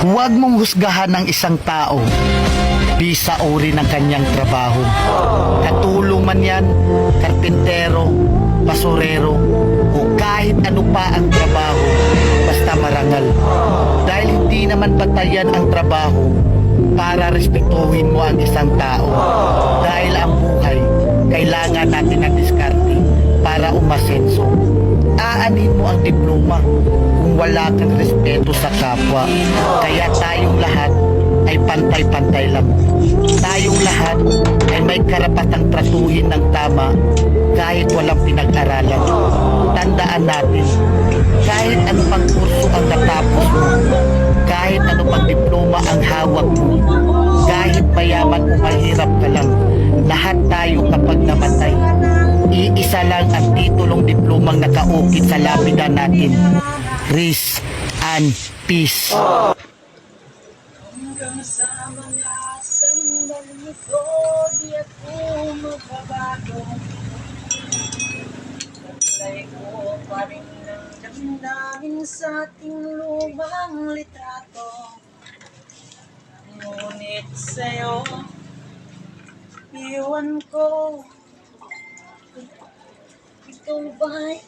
Huwag mong husgahan ng isang tao bisa uri ng kanyang trabaho. Katulong man yan, karpintero, basurero, o kahit ano pa ang trabaho, basta marangal. Dahil hindi naman batayan ang trabaho para respetuhin mo ang isang tao. Dahil ang buhay, kailangan natin ng diskarte para umasenso. Aanin mo ang diploma kung wala kang respeto sa kapwa. Kaya tayong lahat ay pantay-pantay lang. Tayong lahat ay may karapatang tratuhin ng tama kahit walang pinag-aralan. Tandaan natin, kahit ano pang kurso ang natapos mo, kahit ano pang diploma ang hawak mo, kahit mayaman o mahirap ka lang, lahat tayo kapag namatay, iisa lang ang titulong diplomang nakaukit sa lapida natin. Rest and peace. Hanggang sa mga sandali ko, di ako magbabago. Taglay ko pa rin ng damdamin sa ating lumang litrato. Ngunit sa'yo, iwan ko. Ikaw ba'y